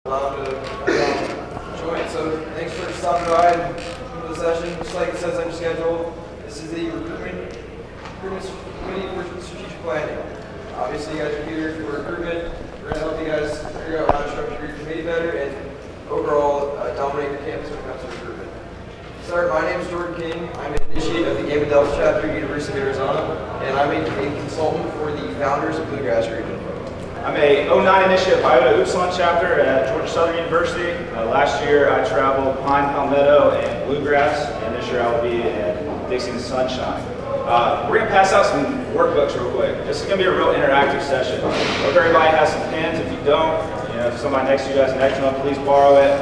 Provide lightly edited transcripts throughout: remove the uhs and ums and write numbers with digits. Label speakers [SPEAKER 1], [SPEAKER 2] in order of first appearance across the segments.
[SPEAKER 1] allowed to join. So thanks for stopping by and for the session. Just like it says on your schedule, this is the recruitment committee for strategic planning. Obviously, you guys are here for recruitment. We're going to help you guys figure out how to structure your committee better and overall dominate your campus when it comes to recruitment. Start. My name is Jordan King. I'm an initiate of the Game of Delta chapter at University of Arizona, and I'm a consultant for the founders of Bluegrass region.
[SPEAKER 2] I'm a 09 initiate of Iota Upsilon chapter at Georgia Southern University. Last year I traveled Pine, Palmetto, and Bluegrass, and this year I will be at Dixie and Sunshine. We're going to pass out some workbooks real quick. This is going to be a real interactive session. Hope everybody has some pens. If you don't, if somebody next to you has an extra one, please borrow it.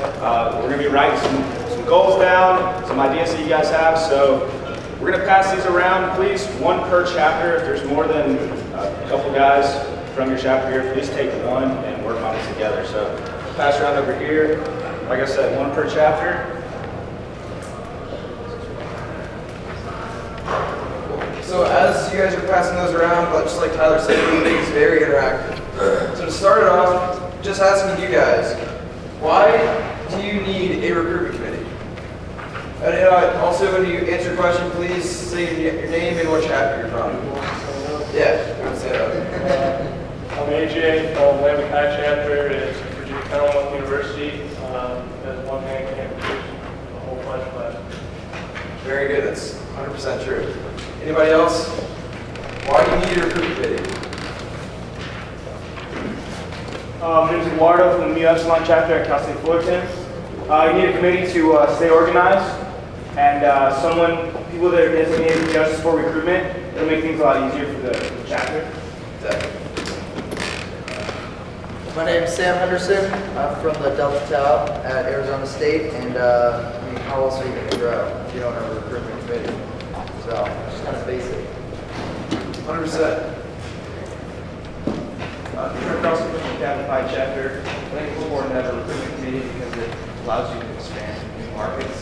[SPEAKER 2] We're going to be writing some goals down, some ideas that you guys have. So we're going to pass these around, please, one per chapter. If there's more than a couple guys from your chapter here, please take one and work on it together. So pass around over here. Like I said, one per chapter.
[SPEAKER 1] So as you guys are passing those around, just like Tyler said, it's very interactive. So to start it off, just asking you guys, why do you need a recruitment committee? And also, when you answer a question, please say your name and what chapter you're from. Yeah, you want to say that.
[SPEAKER 3] I'm AJ from Lambert High chapter at Virginia Commonwealth University. As one man can't produce a whole bunch of classes.
[SPEAKER 1] Very good. That's 100% true. Anybody else? Why do you need a recruitment committee?
[SPEAKER 4] My name is Eduardo from the Mu Epsilon chapter at Cal State Fullerton. You need a committee to stay organized, and people that are designated just for recruitment. It'll make things a lot easier for the chapter.
[SPEAKER 1] Exactly.
[SPEAKER 5] My name is Sam Henderson. I'm from the Delta Tau at Arizona State, and how else are you going to grow if you don't have a recruitment committee? So, just kind of basic.
[SPEAKER 1] 100%.
[SPEAKER 4] Kurt Carlson from the Captain Pie chapter. I think it's important to have a recruitment committee because it allows you to expand new markets.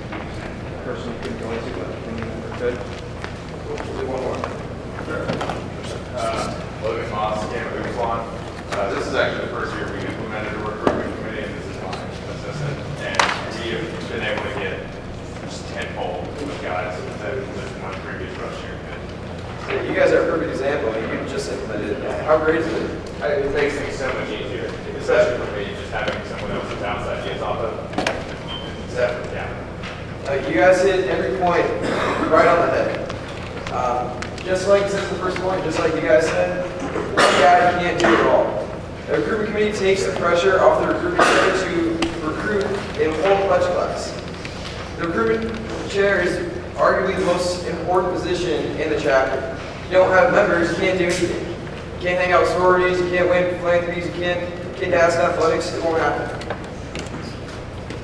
[SPEAKER 4] The person you couldn't go into, but when you could.
[SPEAKER 1] We'll do one more.
[SPEAKER 6] Logan Moss, Game of Upsilon. This is actually the first year we implemented a recruitment committee, and this is my assistant. And we have been able to get just tenfold of guys that one previous rush year could.
[SPEAKER 1] You guys are a perfect example. You just implemented it. How great is it?
[SPEAKER 6] It makes things so much easier, especially for me, just having someone else to bounce ideas off of.
[SPEAKER 1] Exactly.
[SPEAKER 6] Yeah.
[SPEAKER 1] You guys hit every point right on the head. Just like since the first point, just like you guys said, one guy can't do it all. The recruitment committee takes the pressure off the recruitment chair to recruit a whole pledge class. The recruitment chair is arguably the most important position in the chapter. You don't have members, you can't do anything. You can't hang out with sororities, you can't win philanthropies, you can't kick ass in athletics, it won't happen.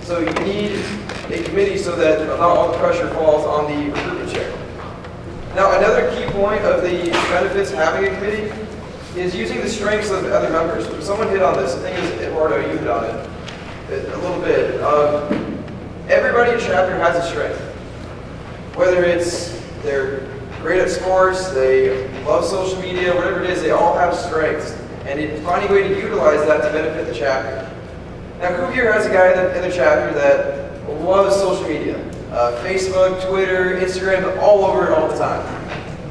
[SPEAKER 1] So you need a committee so that not all the pressure falls on the recruitment chair. Now, another key point of the benefits of having a committee is using the strengths of the other members. Someone hit on this. I think it was Eduardo, you hit on it a little bit. Everybody in chapter has a strength. Whether it's they're great at sports, they love social media, whatever it is, they all have strengths. And finding a way to utilize that to benefit the chapter. Now, who here has a guy in the chapter that loves social media? Facebook, Twitter, Instagram, all over it all the time.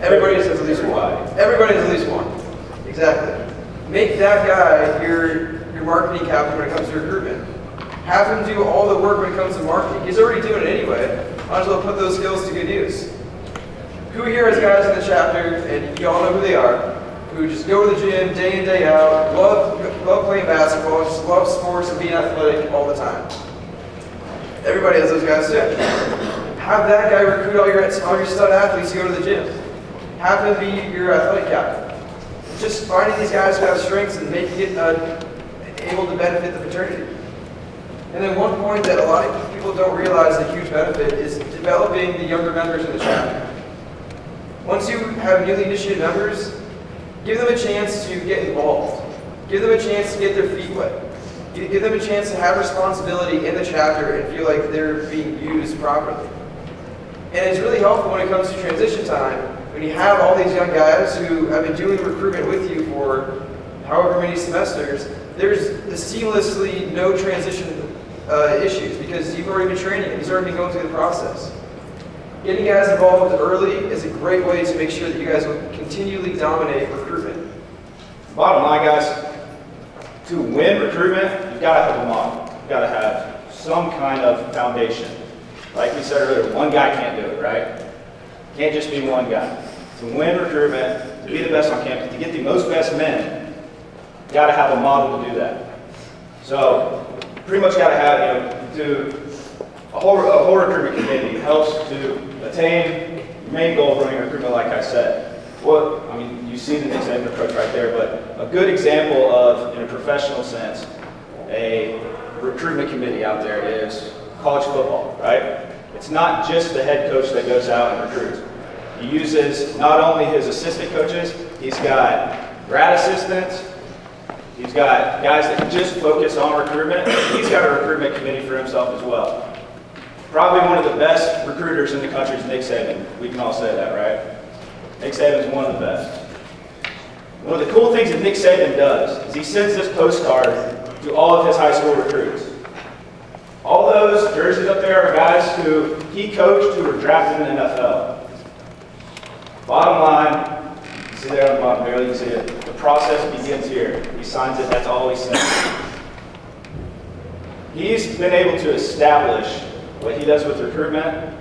[SPEAKER 1] Everybody has at least one. Everybody has at least one. Exactly. Make that guy your marketing captain when it comes to recruitment. Have him do all the work when it comes to marketing. He's already doing it anyway. Might as well put those skills to good use. Who here has guys in the chapter, and you all know who they are, who just go to the gym day in, day out, love playing basketball, just love sports and being athletic all the time? Everybody has those guys too. Have that guy recruit all your stud athletes to go to the gym. Have him be your athletic captain. Just finding these guys who have strengths and making it able to benefit the fraternity. And then one point that a lot of people don't realize a huge benefit is developing the younger members in the chapter. Once you have newly initiated members, give them a chance to get involved. Give them a chance to get their feet wet. Give them a chance to have responsibility in the chapter and feel like they're being used properly. And it's really helpful when it comes to transition time, when you have all these young guys who have been doing recruitment with you for however many semesters, there's the seamlessly no transition issues because you've already been training him. He's already been going through the process. Getting guys involved early is a great way to make sure that you guys will continually dominate recruitment.
[SPEAKER 2] Bottom line, guys, to win recruitment, you've got to have a model. You've got to have some kind of foundation. Like we said earlier, one guy can't do it, right? Can't just be one guy. To win recruitment, to be the best on campus, to get the most best men, you got to have a model to do that. So, pretty much got to have, a whole recruitment committee helps to attain your main goal of running recruitment, like I said. Well, I mean, you see the Nick Saban approach right there, but a good example of, in a professional sense, a recruitment committee out there is college football, right? It's not just the head coach that goes out and recruits. He uses not only his assistant coaches, he's got grad assistants, he's got guys that can just focus on recruitment. He's got a recruitment committee for himself as well. Probably one of the best recruiters in the country is Nick Saban. We can all say that, right? Nick Saban is one of the best. One of the cool things that Nick Saban does is he sends this postcard to all of his high school recruits. All those jerseys up there are guys who he coached who were drafted in the NFL. Bottom line, you see there on the bottom, barely you see it. The process begins here. He signs it, that's all he says. He's been able to establish what he does with recruitment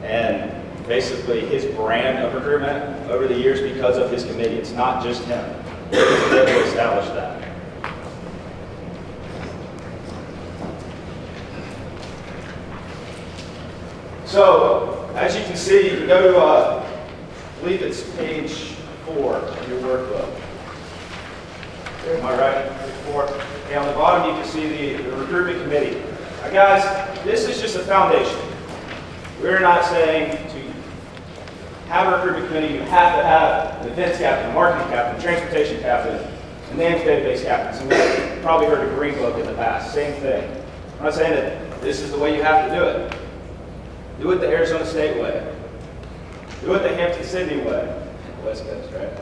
[SPEAKER 2] and basically his brand of recruitment over the years because of his committee. It's not just him. He's able to establish that. So, as you can see, you can go to, I believe it's page 4 of your workbook. Am I right? Page 4. Okay, on the bottom you can see the recruitment committee. Now guys, this is just a foundation. We're not saying to have a recruitment committee, you have to have an events captain, a marketing captain, transportation captain, and names database captains. And we've probably heard of Green Book in the past, same thing. I'm not saying that this is the way you have to do it. Do it the Arizona State way. Do it the Hampton-Sydney way. West Coast, right?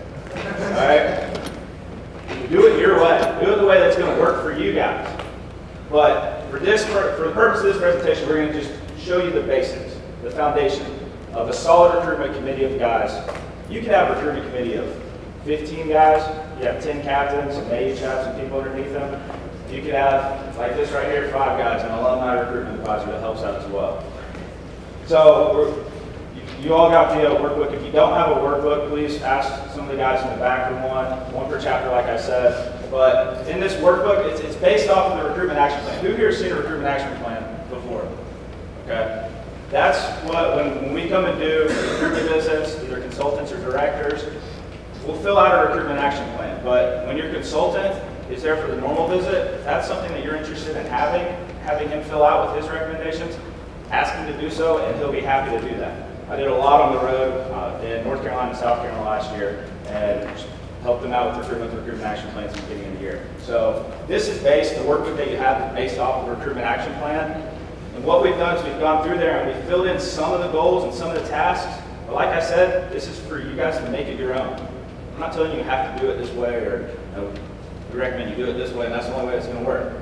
[SPEAKER 2] All right? Do it your way. Do it the way that's going to work for you guys. But for the purpose of this presentation, we're going to just show you the basics, the foundation of a solid recruitment committee of guys. You can have a recruitment committee of 15 guys. You have 10 captains, and they each have some people underneath them. You could have, like this right here, 5 guys, an alumni recruitment advisor that helps out as well. So you all got the workbook. If you don't have a workbook, please ask some of the guys in the back for one per chapter, like I said. But in this workbook, it's based off of the recruitment action plan. Who here has seen a recruitment action plan before? Okay. That's what, when we come and do recruitment visits, either consultants or directors, we'll fill out a recruitment action plan. But when your consultant is there for the normal visit, if that's something that you're interested in having him fill out with his recommendations, ask him to do so, and he'll be happy to do that. I did a lot on the road in North Carolina and South Carolina last year, and helped them out with recruitment action plans at the beginning of the year. So this is based, the workbook that you have is based off of the recruitment action plan. And what we've done is we've gone through there and we've filled in some of the goals and some of the tasks. But like I said, this is for you guys to make it your own. I'm not telling you you have to do it this way, or we recommend you do it this way, and that's the only way it's going to work.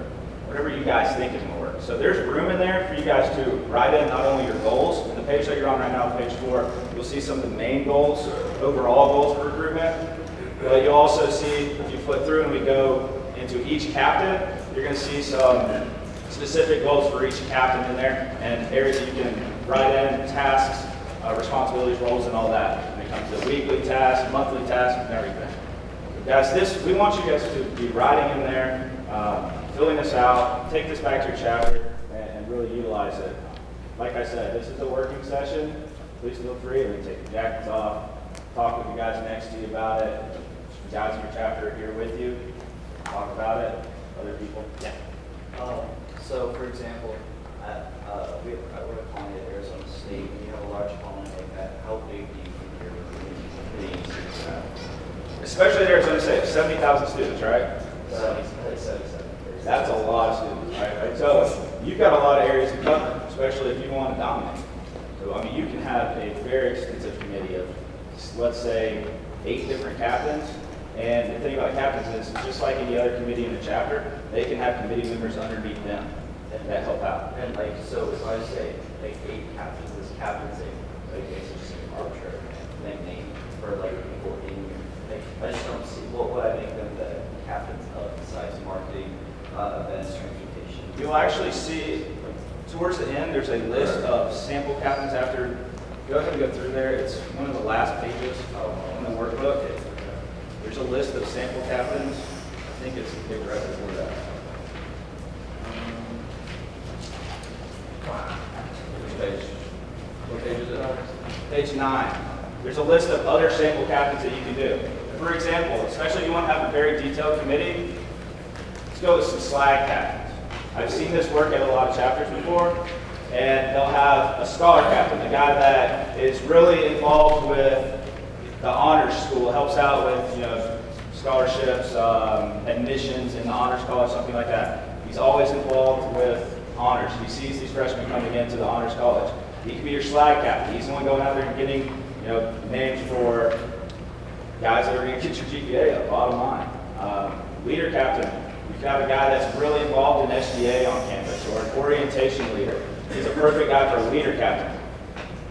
[SPEAKER 2] Whatever you guys think is going to work. So there's room in there for you guys to write in not only your goals, and the page that you're on right now, page 4, you'll see some of the main goals, overall goals for recruitment. But you'll also see, if you flip through and we go into each captain, you're going to see some specific goals for each captain in there, and areas that you can write in, tasks, responsibilities, roles, and all that. When it comes to weekly tasks, monthly tasks, and everything. Guys, we want you guys to be writing in there, filling this out, take this back to your chapter, and really utilize it. Like I said, this is a working session. Please feel free to take your jackets off, talk with the guys next to you about it. The guys in your chapter are here with you. Talk about it. Other people. Yeah.
[SPEAKER 7] So, for example, I work a colony at Arizona State, and you have a large colony like that. How big do you think your community is?
[SPEAKER 2] Especially at Arizona State, 70,000 students, right?
[SPEAKER 7] 77.
[SPEAKER 2] That's a lot of students, right? So you've got a lot of areas to cover, especially if you want to dominate. So, I mean, you can have a very extensive committee of, let's say, 8 different captains, And the thing about captains is, just like any other committee in the chapter, they can have committee members underneath them that help out.
[SPEAKER 7] And like, so if I say like 8 captains, this captain's like it's just an arbitrary name for like people in your, like, I just don't see, what would I make them the captains of besides marketing, events, transportation?
[SPEAKER 2] You'll actually see, towards the end, there's a list of sample captains after, go ahead and go through there. It's one of the last pages in the workbook. There's a list of sample captains. I think it's right before that.
[SPEAKER 6] Which page? What page is it on?
[SPEAKER 2] Page 9. There's a list of other sample captains that you can do. For example, especially if you want to have a very detailed committee, let's go with some slag captains. I've seen this work at a lot of chapters before, and they'll have a scholar captain, the guy that is really involved with the honors school, helps out with, you know, scholarships, admissions in the honors college, something like that. He's always involved with honors. He sees these freshmen coming into the honors college. He can be your slag captain. He's the one going out there and getting, you know, names for guys that are going to get your GPA up, bottom line. Leader captain. You can have a guy that's really involved in SGA on campus, or an orientation leader. He's a perfect guy for a leader captain.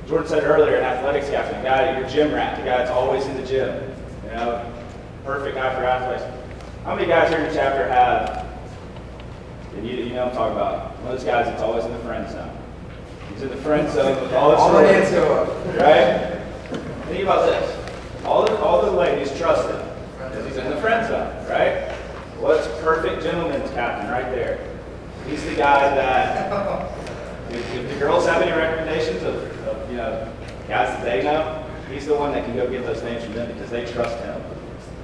[SPEAKER 2] Jordan said earlier, an athletics captain, a guy, your gym rat, the guy that's always in the gym. You know, perfect guy for athletics. How many guys here in your chapter have, and you know what I'm talking about, one of those guys that's always in the friend zone? He's in the friend zone with all the
[SPEAKER 1] All the hands go up.
[SPEAKER 2] right? Think about this. All the ladies trust him because he's in the friend zone, right? What's perfect gentleman's captain right there? He's the guy that, if the girls have any recommendations of you know, guys that they know, he's the one that can go get those names from them because they trust him.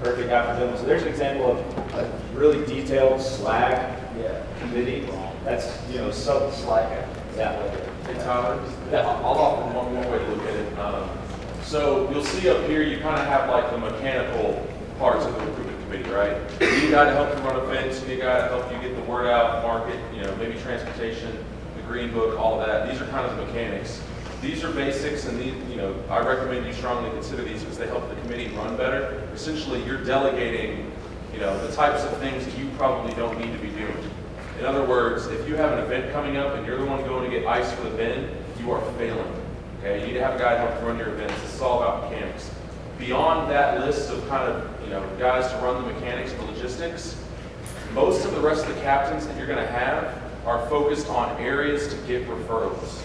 [SPEAKER 2] Perfect guy for gentlemen. So there's an example of a really detailed slag committee. That's, you know, slag. Yeah.
[SPEAKER 6] Hey Tyler, I'll offer one more way to look at it. So you'll see up here, you kind of have like the mechanical parts of the recruitment committee, right? You need a guy to help you run events, you need a guy to help you get the word out, market, you know, maybe transportation, the green book, all of that. These are kind of the mechanics. These are basics, and these, you know, I recommend you strongly consider these because they help the committee run better. Essentially, you're delegating, you know, the types of things that you probably don't need to be doing. In other words, if you have an event coming up and you're the one going to get ice for the bin, you are failing. Okay, you need to have a guy to help you run your events. This is all about mechanics. Beyond that list of kind of, you know, guys to run the mechanics and the logistics, most of the rest of the captains that you're going to have are focused on areas to get referrals.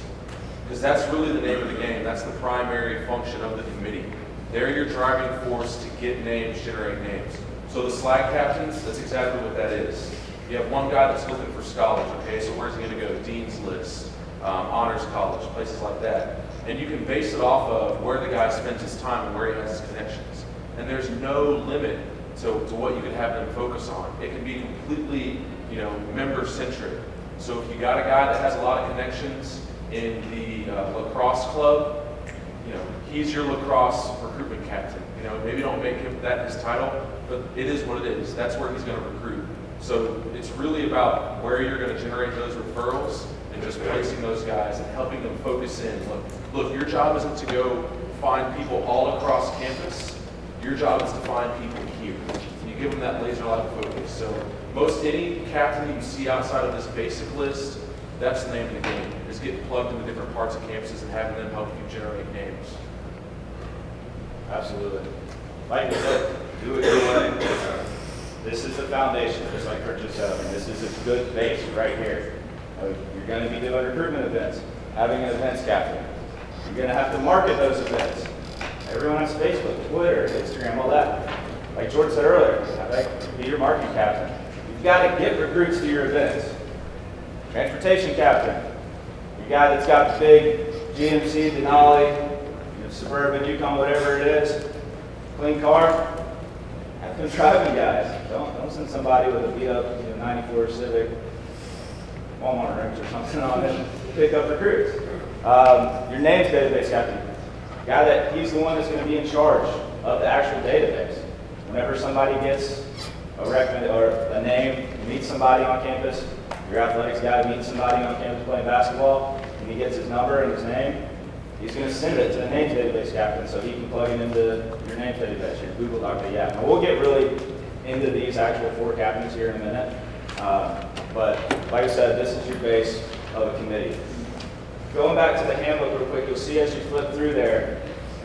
[SPEAKER 6] Because that's really the name of the game. That's the primary function of the committee. They're your driving force to get names, generate names. So the slag captains, that's exactly what that is. You have one guy that's looking for scholars, okay, so where's he going to go? Dean's List, honors college, places like that. And you can base it off of where the guy spends his time and where he has his connections. And there's no limit to what you can have them focus on. It can be completely, you know, member-centric. So if you got a guy that has a lot of connections in the lacrosse club, you know, he's your lacrosse recruitment captain. You know, maybe don't make him that his title, but it is what it is. That's where he's going to recruit. So it's really about where you're going to generate those referrals and just placing those guys and helping them focus in. Look, your job isn't to go find people all across campus. Your job is to find people here. You give them that laser-like focus. So most any captain you see outside of this basic list, that's the name of the game, is getting plugged into different parts of campuses and having them help you generate names.
[SPEAKER 2] Absolutely. Like I said, do it your way. This is the foundation, just like Kurt just said. I mean, this is a good base right here. You're going to be doing recruitment events, having an events captain. You're going to have to market those events. Everyone has Facebook, Twitter, Instagram, all that. Like Jordan said earlier, be your marketing captain. You've got to get recruits to your events. Transportation captain, your guy that's got the big GMC, Denali, Suburban, Yukon, whatever it is, clean car. Have them driving guys. Don't send somebody with a beat up 94 Civic, Walmart rims or something on it to pick up recruits. Your names database captain, guy that he's the one that's going to be in charge of the actual database. Whenever somebody gets a name, meets somebody on campus, your athletics guy meets somebody on campus playing basketball, and he gets his number and his name, He's going to send it to the names database captain so he can plug it into your names database, your Google Doc that you have. Now, we'll get really into these actual 4 captains here in a minute. But like I said, this is your base of a committee. Going back to the handbook real quick, you'll see as you flip through there,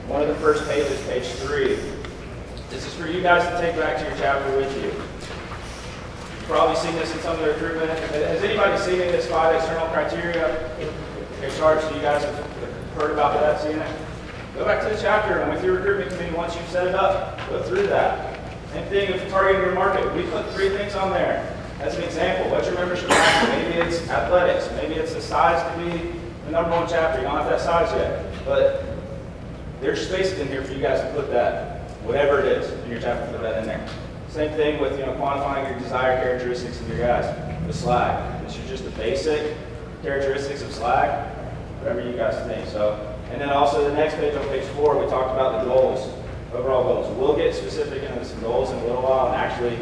[SPEAKER 2] one of the first pages, page 3, this is for you guys to take back to your chapter with you. You've probably seen this in some of the recruitment. Has anybody seen this 5 external criteria? Okay, charts, so you guys have heard about that, seen it? Go back to the chapter and with your recruitment committee, once you've set it up, go through that. Same thing if you're targeting your market. We put 3 things on there. As an example, what's your membership chapter? Maybe it's athletics. Maybe it's the size to be the #1 chapter. You don't have that size yet. But there's spaces in here for you guys to put that, whatever it is in your chapter, put that in there. Same thing with quantifying your desired characteristics of your guys. The SLAG. This is just the basic characteristics of SLAG, whatever you guys think. So, and then also the next page on page 4, we talked about the goals, overall goals. We'll get specific into some goals in a little while and actually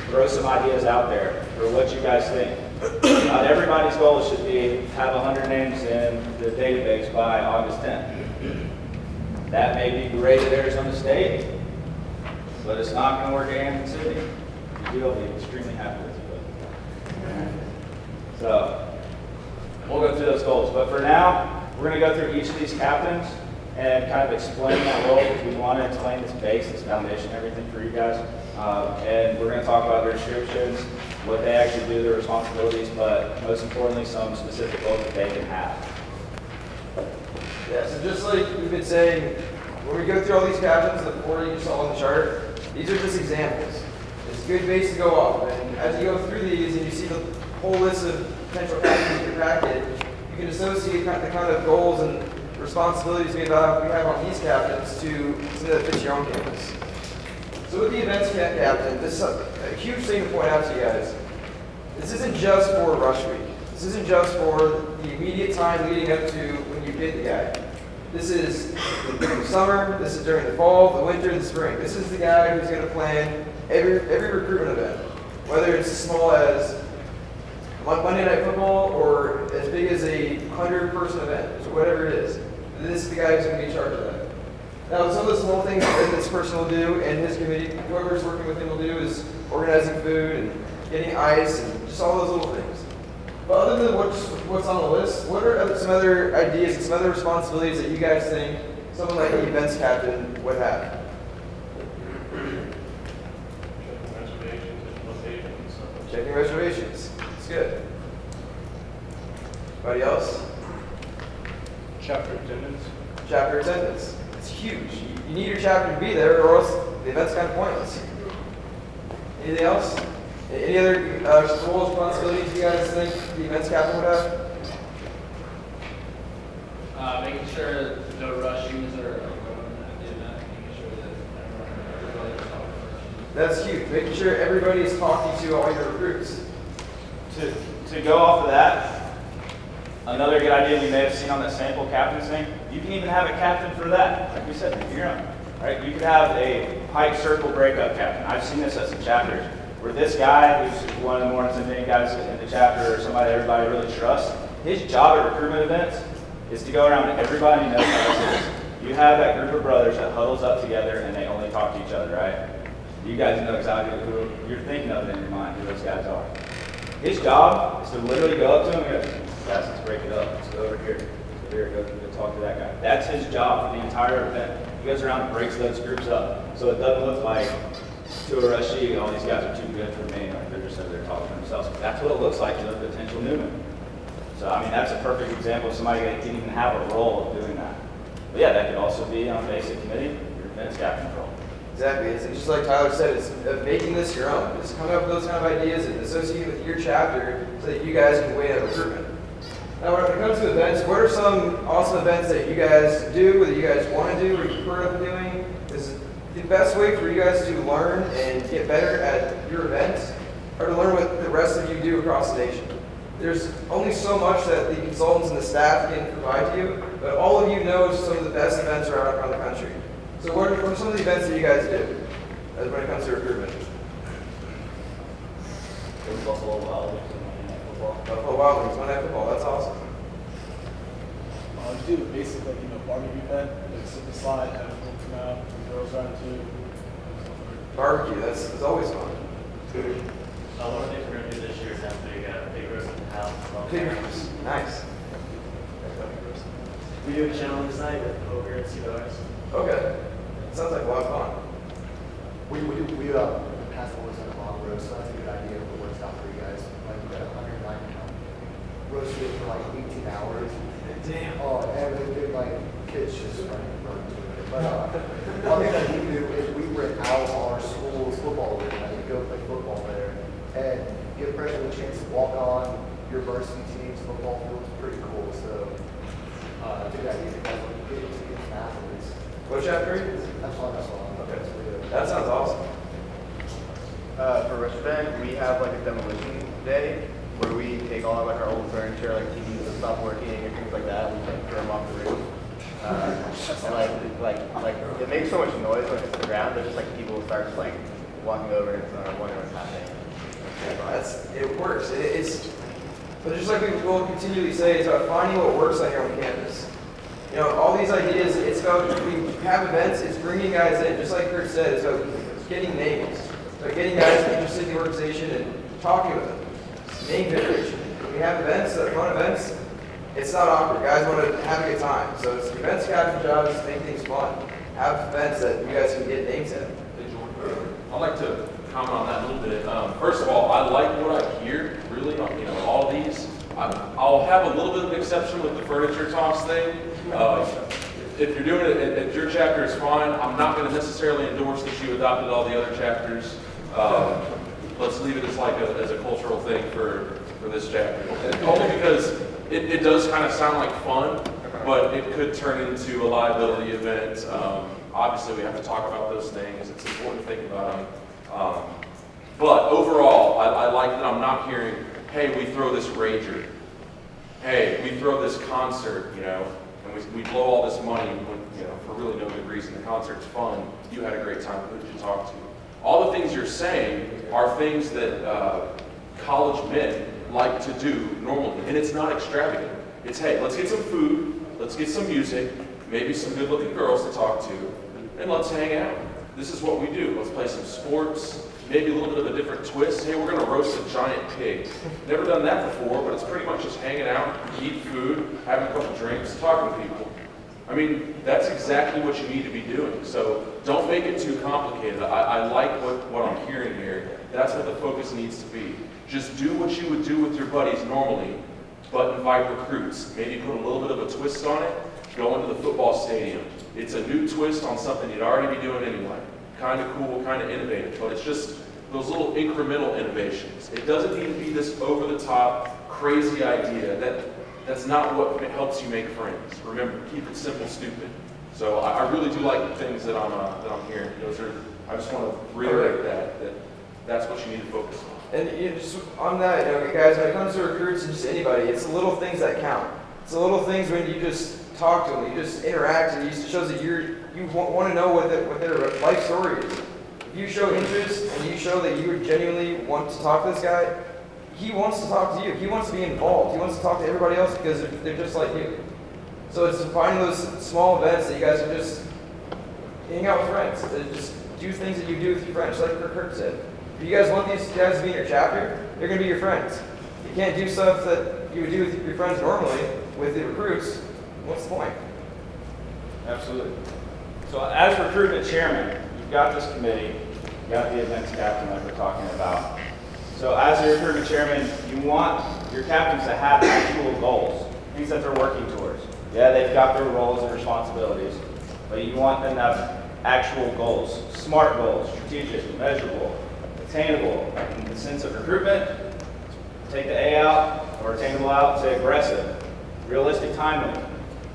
[SPEAKER 2] throw some ideas out there for what you guys think. Not everybody's goal should be have 100 names in the database by August 10th. That may be great at Arizona State, but it's not going to work at Kansas City. You'll be extremely happy with you. So we'll go through those goals. But for now, we're going to go through each of these captains and kind of explain that role because we want to explain this base, this foundation, everything for you guys. And we're going to talk about their descriptions, what they actually do, their responsibilities, but most importantly, some specific goals that they can have.
[SPEAKER 1] Yeah, so just like we've been saying, when we go through all these captains, the 4 you saw on the chart, these are just examples. It's a good base to go off. And as you go through these and you see the whole list of potential captains in your packet, you can associate the kind of goals and responsibilities we have on these captains to something that fits your own campus. So with the events captain, this is a huge thing to point out to you guys. This isn't just for rush week. This isn't just for the immediate time leading up to when you get the guy. This is during the summer, this is during the fall, the winter, the spring. This is the guy who's going to plan every recruitment event, whether it's as small as Monday Night Football or as big as a 100-person event, or whatever it is. This is the guy who's going to be in charge of that. Now, some of the small things that this person will do and his committee, whoever's working with him will do is organizing food and getting ice and just all those little things. But other than what's on the list, what are some other ideas and some other responsibilities that you guys think someone like the events captain would have? Checking reservations. It's good. Anybody else?
[SPEAKER 3] Chapter attendance.
[SPEAKER 1] Chapter attendance. It's huge. You need your chapter to be there, or else the event's kind of pointless. Anything else? Any other roles, responsibilities you guys think the events captain would have?
[SPEAKER 8] Making sure no rush users are going at the event, making sure that everybody's talking first.
[SPEAKER 1] That's huge. Making sure everybody is talking to all your recruits.
[SPEAKER 2] To go off of that, another good idea you may have seen on that sample captain's thing, you can even have a captain for that. Like we said, your own. Right? You could have a pipe circle breakout captain. I've seen this at some chapters where this guy, who's one of the more intimidating guys in the chapter or somebody everybody really trusts, his job at recruitment events is to go around to everybody who knows how this is. You have that group of brothers that huddles up together and they only talk to each other, right? You guys know exactly who you're thinking of in your mind, who those guys are. His job is to literally go up to him and go, guys, let's break it up. Let's go over here. Go talk to that guy. That's his job for the entire event. He goes around and breaks those groups up. So it doesn't look like to a rushie, all these guys are too good for me. Like they're just over there talking to themselves. That's what it looks like to a potential newman. So, I mean, that's a perfect example of somebody that can even have a role of doing that. But yeah, that could also be on basic committee, your events captain role.
[SPEAKER 1] Exactly. It's just like Tyler said, it's making this your own. Just coming up with those kind of ideas and associate with your chapter so that you guys can weigh that recruitment. Now, when it comes to events, what are some awesome events that you guys do, that you guys want to do, or you've heard of doing? Is the best way for you guys to learn and get better at your events, or to learn what the rest of you do across the nation? There's only so much that the consultants and the staff can provide to you, but all of you know some of the best events around the country. So what are some of the events that you guys do when it comes to recruitment?
[SPEAKER 7] Buffalo Wild Wings and Monday Night Football.
[SPEAKER 1] Buffalo Wild Wings, Monday Night Football, that's awesome.
[SPEAKER 9] do a basic, like, barbecue event, like sit the slide, have people come out, the girls around too.
[SPEAKER 1] Barbecue, that's always fun.
[SPEAKER 7] One of the things we're gonna do this year is have big roast in the house.
[SPEAKER 1] Pigers, nice.
[SPEAKER 7] We do a gentleman's night with poker and cigars.
[SPEAKER 1] Okay, sounds like a lot of fun.
[SPEAKER 10] We passed the woods on the long road, so that's a good idea if it works out for you guys. Like, we got 109 pound roasted for like 18 hours.
[SPEAKER 1] Damn.
[SPEAKER 10] Oh, and we did like kids just running around to it. But one thing that we do is we rent out our school's football arena. You go play football there and give freshmen a chance to walk on your varsity team's football field. It's pretty cool. So that's a good idea. You guys want to get into some athletes.
[SPEAKER 1] What chapter?
[SPEAKER 10] That's fun.
[SPEAKER 1] Okay. That sounds awesome.
[SPEAKER 4] For Richmond, we have like a demolition day where we take all like our old furniture, like TVs that stop working and things like that. We can throw them off the roof. And like it makes so much noise when it hits the ground that just like people start just like walking over and wondering what's happening.
[SPEAKER 1] It works. But just like we will continually say, it's about finding what works on your own campus. All these ideas, it's about, we have events, it's bringing guys in, just like Kurt said, it's about getting names. It's about getting guys interested in the organization and talking with them. It's name generation. When we have events, fun events, it's not awkward. Guys want to have a good time. So it's events captain jobs, make things fun. Have events that you guys can get names in.
[SPEAKER 6] I'd like to comment on that a little bit. First of all, I like what I hear, really, all these. I'll have a little bit of an exception with the furniture toss thing. If you're doing it at your chapter, it's fine. I'm not going to necessarily endorse that you adopted all the other chapters. Let's leave it as as a cultural thing for this chapter. And only because it does kind of sound like fun, but it could turn into a liability event. Obviously, we have to talk about those things. It's important to think about them. But overall, I like that I'm not hearing, hey, we throw this rager. Hey, we throw this concert, and we blow all this money when, for really no good reason. The concert's fun. You had a great time. Who did you talk to? All the things you're saying are things that college men like to do normally, and it's not extravagant. It's, hey, let's get some food, let's get some music, maybe some good-looking girls to talk to, and let's hang out. This is what we do. Let's play some sports, maybe a little bit of a different twist. Hey, we're going to roast a giant pig. Never done that before, but it's pretty much just hanging out, eat food, having a couple drinks, talking to people. I mean, that's exactly what you need to be doing. So don't make it too complicated. I like what I'm hearing here. That's what the focus needs to be. Just do what you would do with your buddies normally, but invite recruits. Maybe put a little bit of a twist on it. Go into the football stadium. It's a new twist on something you'd already be doing anyway. Kind of cool, kind of innovative, but it's just those little incremental innovations. It doesn't need to be this over-the-top, crazy idea. That's not what helps you make friends. Remember, keep it simple, stupid. So I really do like the things that I'm hearing. I just want to reiterate that's what you need to focus on.
[SPEAKER 1] And just on that, guys, when it comes to recruits and just anybody, it's the little things that count. It's the little things when you just talk to them, you just interact, and it shows that you want to know what their life story is. If you show interest and you show that you genuinely want to talk to this guy, he wants to talk to you. He wants to be involved. He wants to talk to everybody else because they're just like you. So it's finding those small events that you guys can just hang out with friends. Just do things that you do with your friends, like Kurt said. If you guys want these guys to be in your chapter, they're going to be your friends. You can't do stuff that you would do with your friends normally with the recruits. What's the point?
[SPEAKER 2] Absolutely. So as recruitment chairman, you've got this committee, you've got the events captain like we're talking about. So as your recruitment chairman, you want your captains to have actual goals, things that they're working towards. Yeah, they've got their roles and responsibilities, but you want them to have actual goals, smart goals, strategic, measurable, attainable. In the sense of recruitment, take the A out or attainable out, say aggressive, realistic, timely,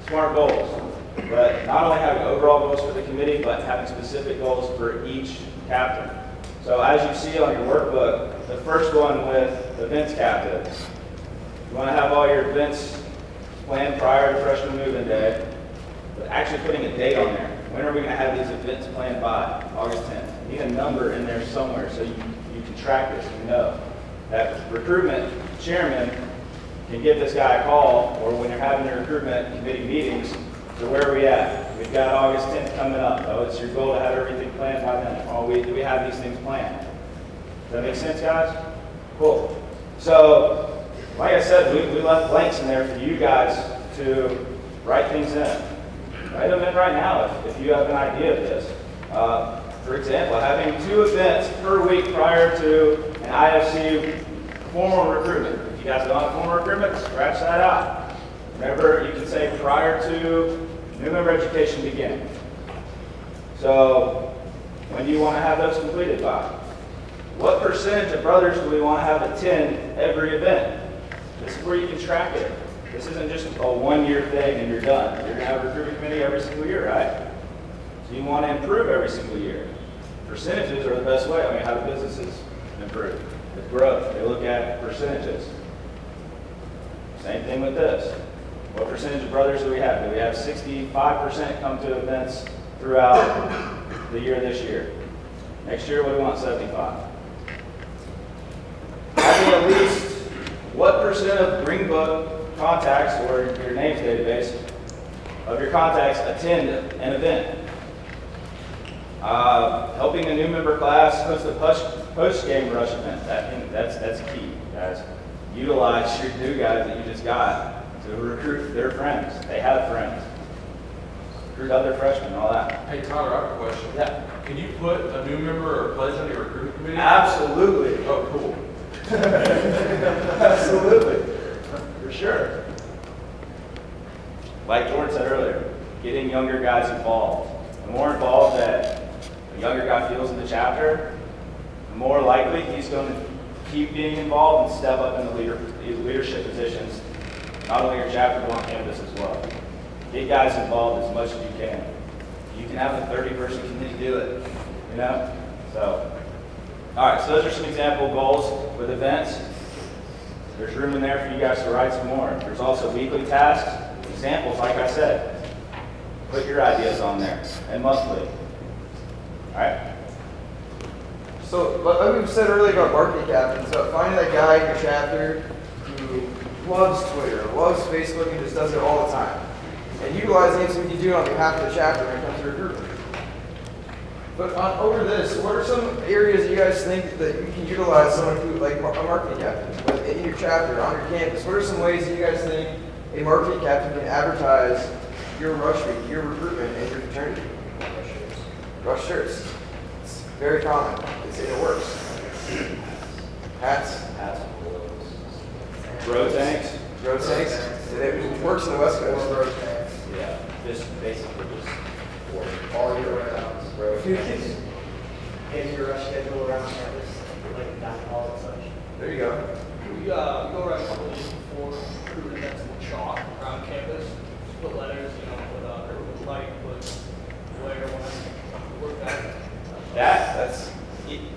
[SPEAKER 2] smart goals. But not only having overall goals for the committee, but having specific goals for each captain. So as you see on your workbook, the first one with events captain, you want to have all your events planned prior to freshman move-in day, but actually putting a date on there. When are we going to have these events planned by? August 10th. You need a number in there somewhere so you can track this and know. That recruitment chairman can give this guy a call, or when you're having your recruitment committee meetings, so where are we at? We've got August 10th coming up. So it's your goal to have everything planned by then. Oh, do we have these things planned? Does that make sense, guys? Cool. So, like I said, we left blanks in there for you guys to write things in. Write them in right now if you have an idea of this. For example, having 2 events per week prior to an IFC formal recruitment. If you guys don't have formal recruitment, scratch that out. Remember, you can say prior to new member education beginning. So, when do you want to have those completed by? What percentage of brothers do we want to have attend every event? This is where you can track it. This isn't just a 1-year thing and you're done. You're going to have a recruitment committee every single year, right? So you want to improve every single year. Percentages are the best way. I mean, how do businesses improve? With growth, they look at percentages. Same thing with this. What percentage of brothers do we have? Do we have 65% come to events throughout the year this year? Next year, what do we want? 75. Having at least what percent of Green Book contacts or your names database of your contacts attend an event? Helping a new member class host a post-game rush event. That's key, guys. Utilize your new guys that you just got to recruit their friends. They have friends. Recruit other freshmen and all that.
[SPEAKER 6] Hey Tyler, I have a question.
[SPEAKER 2] Yeah.
[SPEAKER 6] Can you put a new member or pledge on your recruitment committee?
[SPEAKER 2] Absolutely.
[SPEAKER 6] Oh, cool.
[SPEAKER 2] Absolutely. For sure. Like Jordan said earlier, getting younger guys involved. The more involved that a younger guy feels in the chapter, the more likely he's going to keep being involved and step up in the leadership positions, not only your chapter, but on campus as well. Get guys involved as much as you can. You can have a 30-person committee do it, you know? So, all right, so those are some example goals with events. There's room in there for you guys to write some more. There's also weekly tasks, examples, like I said. Put your ideas on there, and monthly. All right?
[SPEAKER 1] So, like we said earlier about marketing captains, so finding that guy in your chapter who loves Twitter, loves Facebook, and just does it all the time. And utilizing it so we can do it on behalf of the chapter when it comes to recruitment. But over this, what are some areas you guys think that you can utilize someone who, like a marketing captain, in your chapter, on your campus? What are some ways that you guys think a marketing captain can advertise your rush week, your recruitment, and your fraternity? Rush shirts. It's very common. It works. Hats.
[SPEAKER 2] Road tanks.
[SPEAKER 1] Road tanks. It works in the West Coast.
[SPEAKER 7] Yeah, just basically just for
[SPEAKER 10] All year round, bro.
[SPEAKER 11] Getting your rush schedule around campus, like down hall and such.
[SPEAKER 1] There you go.
[SPEAKER 3] We go around a couple of days before recruitment events with chalk around campus. Just put letters, put light, put glare, whatever. Work that.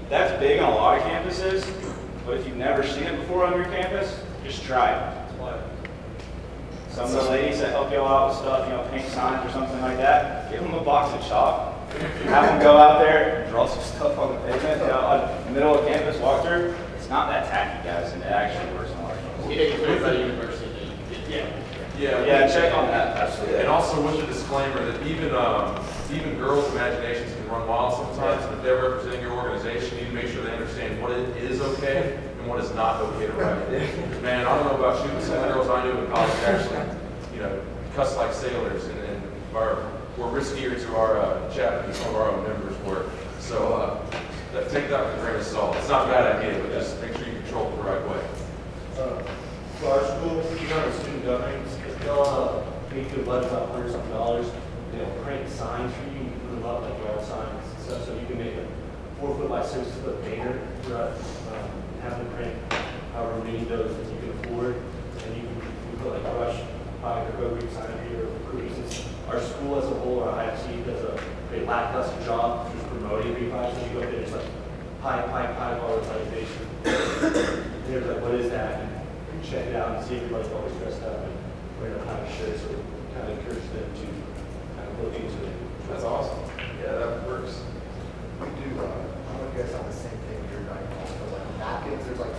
[SPEAKER 2] That's big on a lot of campuses, but if you've never seen it before on your campus, just try it.
[SPEAKER 3] That's why.
[SPEAKER 2] Some of the ladies that help you out with stuff, paint signs or something like that, give them a box of chalk. Have them go out there and draw some stuff on the pavement, on the middle of campus, walk through. It's not that tacky, guys, and it actually works on a lot of campuses. Yeah, check on that. Absolutely.
[SPEAKER 6] And also with the disclaimer that even girls' imaginations can run wild sometimes, and if they're representing your organization, you need to make sure they understand what it is okay and what is not okay to write. Man, I don't know about you, but some of the girls I knew in college actually, cuss like sailors, and were riskier to our chapter than some of our own members were. So take that with a grain of salt. It's not a bad idea, but just make sure you control it the right way.
[SPEAKER 12] For our school, student governance, they'll pay you a budget about $100-something. They'll print signs for you, you can put them up like yard signs and stuff, so you can make a 4-foot by 6-foot banner throughout, have them print however many of those that you can afford, and you can put like rush, or go read sign up here, recruiting. Since our school as a whole, our IFC does a very lackluster job just promoting refi, so you go up there, it's like high volatilization. And they're like, what is that? And check it out and see if everybody's always dressed up and wearing a kind of shirt, so kind of encourage them to kind of look into it.
[SPEAKER 1] That's awesome. Yeah, that works.
[SPEAKER 10] We do, I don't know if you guys have the same thing with your dining hall, but like napkins, there's like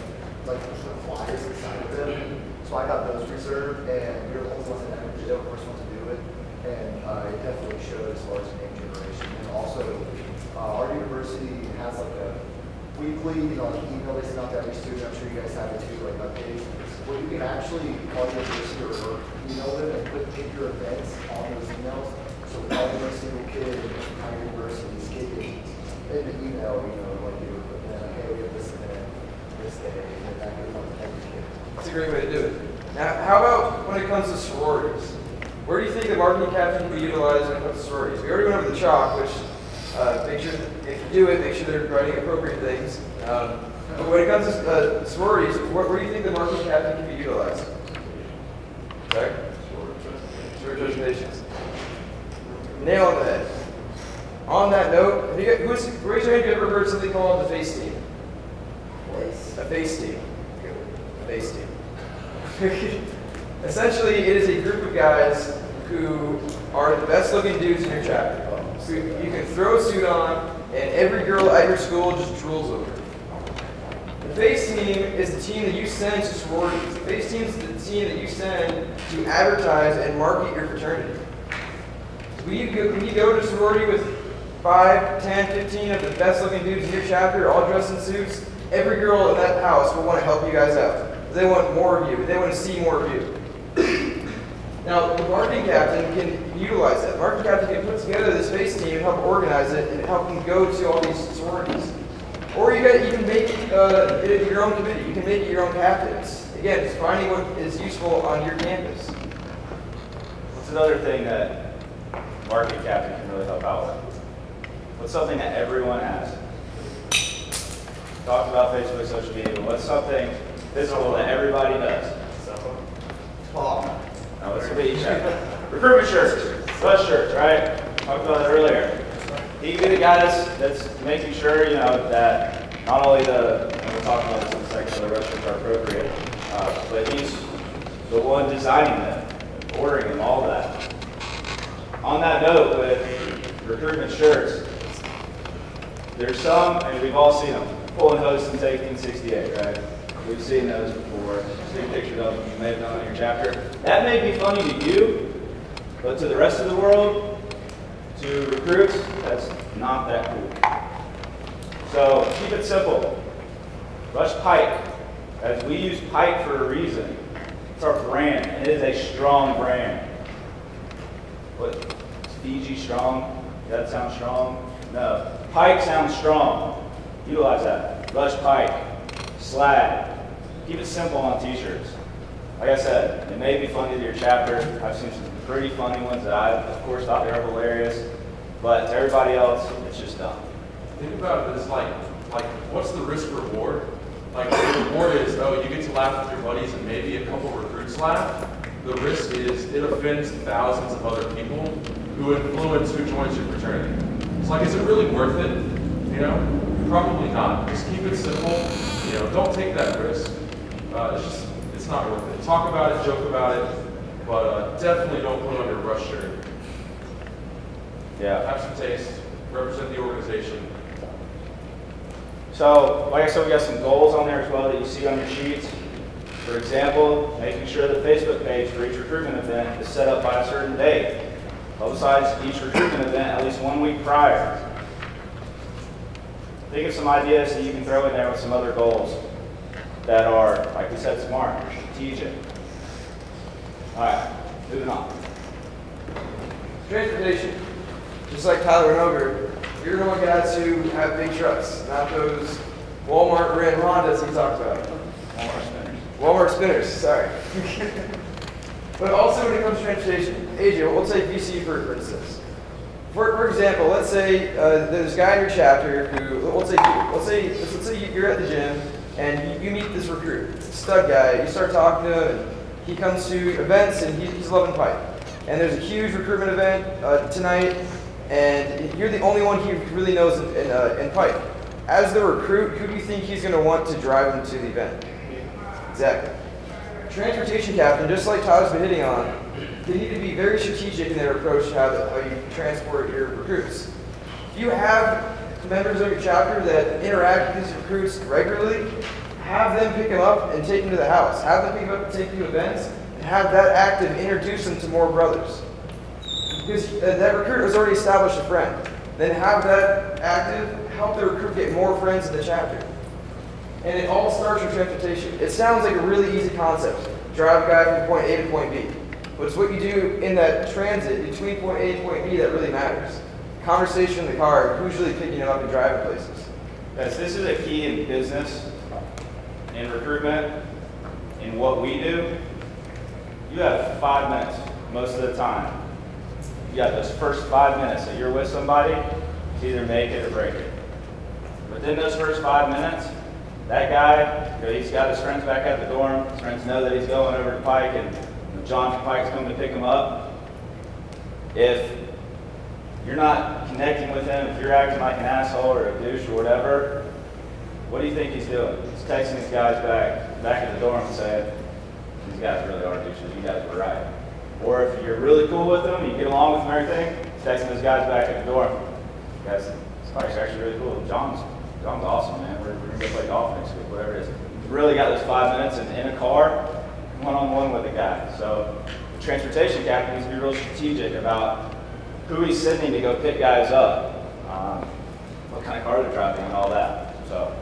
[SPEAKER 10] flyers inside of them. So I got those reserved, and you're the only ones that have the first one to do it. And it definitely showed as far as name generation. And also, our university has like a weekly, like email they send out to every student. I'm sure you guys have it too, like updates. Where you can actually call your university or email them and put in your events on those emails. So every single kid in our university is getting in an email, like you were putting in, hey, we have this event, this day, and that goes on to every kid.
[SPEAKER 1] That's a great way to do it. Now, how about when it comes to sororities? Where do you think the marketing captain can be utilized when it comes to sororities? We already went over the chalk, which make sure that if you do it, make sure they're writing appropriate things. But when it comes to sororities, where do you think the marketing captain can be utilized? Sorry? Sorority presentations. Nail on the head. On that note, raise your hand if you ever heard something called the face team. A face team. A face team. Essentially, it is a group of guys who are the best looking dudes in your chapter. So you can throw a suit on, and every girl at your school just drools over it. The face team is the team that you send to sororities. The face team is the team that you send to advertise and market your fraternity. When you go to sorority with 5, 10, 15 of the best looking dudes in your chapter, all dressed in suits, every girl in that house will want to help you guys out. They want more of you. They want to see more of you. Now, the marketing captain can utilize that. The marketing captain can put together this face team and help organize it and help them go to all these sororities. Or you can make it your own committee. You can make it your own captains. Again, it's finding what is useful on your campus.
[SPEAKER 2] What's another thing that marketing captain can really help out with? What's something that everyone has? Talked about Facebook, social media, but what's something physical that everybody does?
[SPEAKER 5] Talk.
[SPEAKER 2] Now let's look at each other. Recruitment shirts, bus shirts, right? Talked about it earlier. He can be the guy that's making sure, that not only and we'll talk about this in a second, so the rest shirts are appropriate, but he's the one designing them, ordering them, all that. On that note, with recruitment shirts, there's some, and we've all seen them, pulling hosts and taking 68, right? We've seen those before. See pictures of them you may have done in your chapter. That may be funny to you, but to the rest of the world, to recruits, that's not that cool. So keep it simple. Rush Pike, as we use Pike for a reason. It's our brand, and it is a strong brand. What? Is Fiji strong? Does that sound strong? No. Pike sounds strong. Utilize that. Rush Pike. Slag. Keep it simple on t-shirts. Like I said, it may be funny to your chapter. I've seen some pretty funny ones that I, of course, thought they were hilarious. But to everybody else, it's just dumb.
[SPEAKER 6] Think about it as like what's the risk reward? Like the reward is, you get to laugh with your buddies and maybe a couple recruits laugh. The risk is it offends thousands of other people who influence who joins your fraternity. It's like, is it really worth it? Probably not. Just keep it simple. Don't take that risk. It's not worth it. Talk about it, joke about it, but definitely don't put on your rush shirt.
[SPEAKER 2] Yeah.
[SPEAKER 6] Have some taste. Represent the organization.
[SPEAKER 2] So, like I said, we got some goals on there as well that you see on your sheets. For example, making sure the Facebook page for each recruitment event is set up by a certain date. Publicize each recruitment event at least 1 week prior. Think of some ideas that you can throw in there with some other goals that are, like we said, smart, strategic. All right, moving on.
[SPEAKER 1] Transportation. Just like Tyler went over, you're going to want guys who have big trucks, not those Walmart ran Hondas he talked about. Walmart spinners, sorry. But also when it comes to transportation, AJ, we'll take VC for instance. For example, let's say there's a guy in your chapter who, let's say you're at the gym and you meet this recruit, stud guy. You start talking to him, and he comes to events and he's loving pipe. And there's a huge recruitment event tonight, and you're the only one he really knows in pipe. As the recruit, who do you think he's going to want to drive him to the event? Exactly. Transportation captain, just like Tyler's been hitting on, they need to be very strategic in their approach to how you transport your recruits. If you have members of your chapter that interact with these recruits regularly, have them pick him up and take him to the house. Have them pick him up and take him to events, and have that active introduce him to more brothers. Because that recruit has already established a friend. Then have that active help the recruit get more friends in the chapter. And it all starts with transportation. It sounds like a really easy concept. Drive a guy from point A to point B. But it's what you do in that transit between point A and point B that really matters. Conversation in the car, who's really picking him up and driving places.
[SPEAKER 2] Guys, this is a key in business, in recruitment, in what we do. You have 5 minutes most of the time. You got those first 5 minutes that you're with somebody to either make it or break it. Within those first 5 minutes, that guy, he's got his friends back at the dorm. His friends know that he's going over to Pike, and John from Pike's coming to pick him up. If you're not connecting with him, if you're acting like an asshole or a douche or whatever, what do you think he's doing? He's texting his guys back at the dorm and saying, these guys really are douches, you guys were right. Or if you're really cool with them, you get along with them and everything, he's texting his guys back at the dorm. Guys, this Pike's actually really cool. John's awesome, man. We're going to go play golf next week, whatever it is. You've really got those 5 minutes in a car, one-on-one with a guy. So the transportation captain needs to be real strategic about who he's sending to go pick guys up, what kind of car they're driving, and all that. So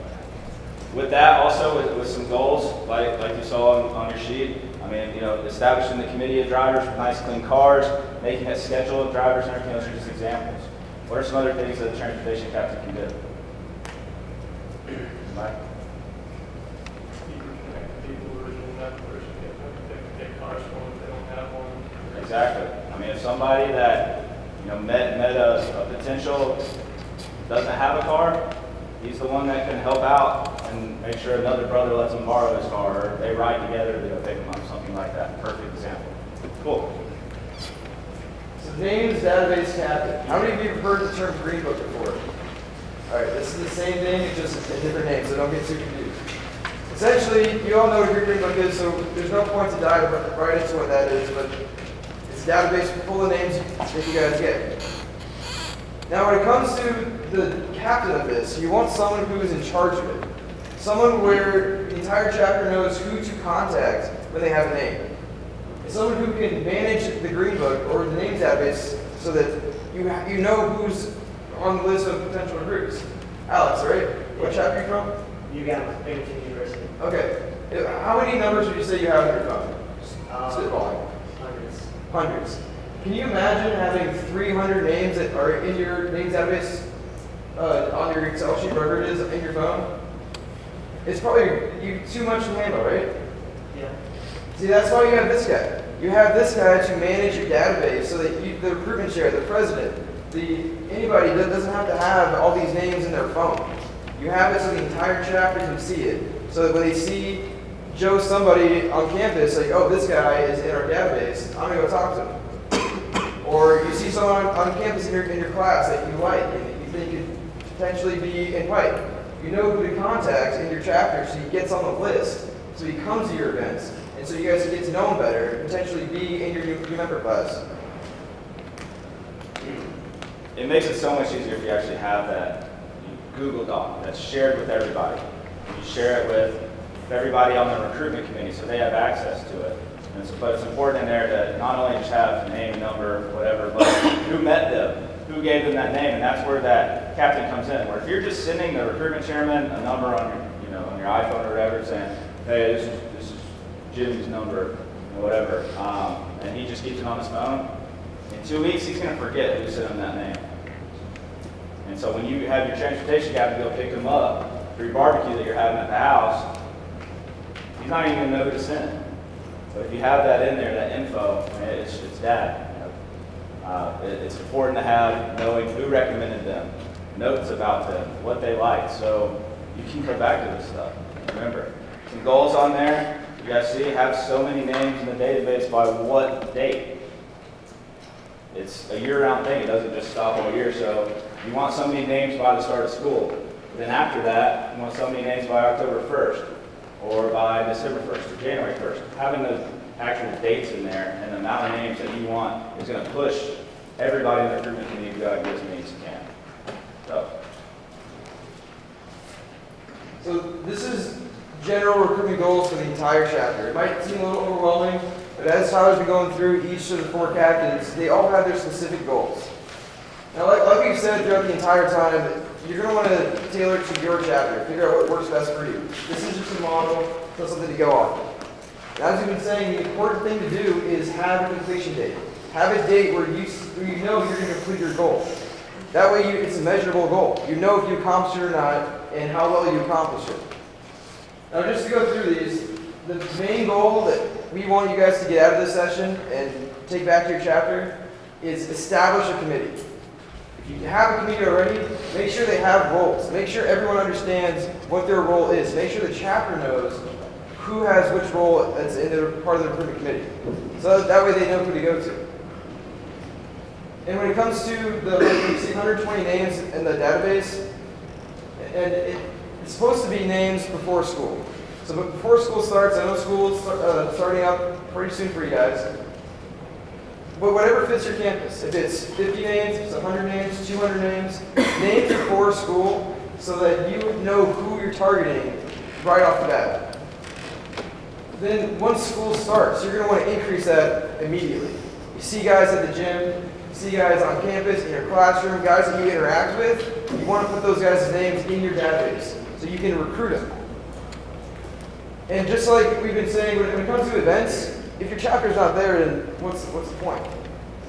[SPEAKER 2] with that, also with some goals, like you saw on your sheet, I mean, establishing the committee of drivers with nice, clean cars, making a schedule of drivers and everything. Those are just examples. What are some other things that the transportation captain can do? Mike? Exactly. I mean, if somebody that met a potential doesn't have a car, he's the one that can help out and make sure another brother lets him borrow his car, or they ride together to go pick him up, something like that. Perfect example. Cool.
[SPEAKER 1] So names database captain. How many of you have heard the term Green Book before? All right, this is the same thing, it's just a different name, so don't get too confused. Essentially, you all know what your Green Book is, so there's no point to dive right into what that is, but it's a database full of names that you guys get. Now, when it comes to the captain of this, you want someone who is in charge of it. Someone where the entire chapter knows who to contact when they have a name. Someone who can manage the Green Book or the names database so that you know who's on the list of potential recruits. Alex, right? What chapter are you from?
[SPEAKER 11] You got Binghamton University.
[SPEAKER 1] Okay. How many numbers would you say you have in your phone? Spitballing. Hundreds. Can you imagine having 300 names that are in your names database on your Excel sheet, wherever it is, in your phone? It's probably too much to handle, right?
[SPEAKER 11] Yeah.
[SPEAKER 1] See, that's why you have this guy. You have this guy to manage your database so that the recruitment chair, the president, anybody that doesn't have to have all these names in their phone. You have it so the entire chapter can see it. So that when they see Joe somebody on campus, like, oh, this guy is in our database, I'm gonna go talk to him. Or you see someone on campus in your class that you like and you think could potentially be in Pike. You know who to contact in your chapter so he gets on the list, so he comes to your events, and so you guys get to know him better and potentially be in your new member class.
[SPEAKER 2] It makes it so much easier if you actually have that Google Doc that's shared with everybody. You share it with everybody on the recruitment committee so they have access to it. But it's important in there to not only just have name, number, whatever, but who met them, who gave them that name, and that's where that captain comes in. Where if you're just sending the recruitment chairman a number on your iPhone or whatever, saying, hey, this is Jim's number, or whatever, and he just keeps it on his phone, in 2 weeks he's going to forget who sent him that name. And so when you have your transportation captain go pick him up for your barbecue that you're having at the house, he's not even going to know who to send. But if you have that in there, that info, it's data. It's important to have knowing who recommended them, notes about them, what they liked, so you can come back to this stuff. Remember, some goals on there. You guys see, have so many names in the database by what date. It's a year-round thing. It doesn't just stop all year. So you want so many names by the start of school. But then after that, you want so many names by October 1st. Or by December 1st or January 1st. Having those actual dates in there and the amount of names that you want is going to push everybody in the recruitment community to go out and get as many as you can. So
[SPEAKER 1] this is general recruitment goals for the entire chapter. It might seem a little overwhelming, but as Tyler's been going through each of the 4 captains, they all have their specific goals. Now, like we've said throughout the entire time, you're going to want to tailor it to your chapter, figure out what works best for you. This is just a model, it's not something to go off. And as we've been saying, the important thing to do is have a completion date. Have a date where you know you're going to complete your goal. That way it's a measurable goal. You know if you accomplished it or not and how well you accomplished it. Now just to go through these, the main goal that we want you guys to get out of this session and take back to your chapter is establish a committee. If you have a committee already, make sure they have roles. Make sure everyone understands what their role is. Make sure the chapter knows who has which role that's in the part of the recruitment committee. So that way they know who to go to. And when it comes to the 120 names in the database, and it's supposed to be names before school. So before school starts, I know school's starting up pretty soon for you guys. But whatever fits your campus, if it's 50 names, if it's 100 names, 200 names, names before school so that you know who you're targeting right off the bat. Then once school starts, you're going to want to increase that immediately. You see guys at the gym, you see guys on campus, in your classroom, guys that you interact with, you want to put those guys' names in your database so you can recruit them. And just like we've been saying, when it comes to events, if your chapter's not there, then what's the point?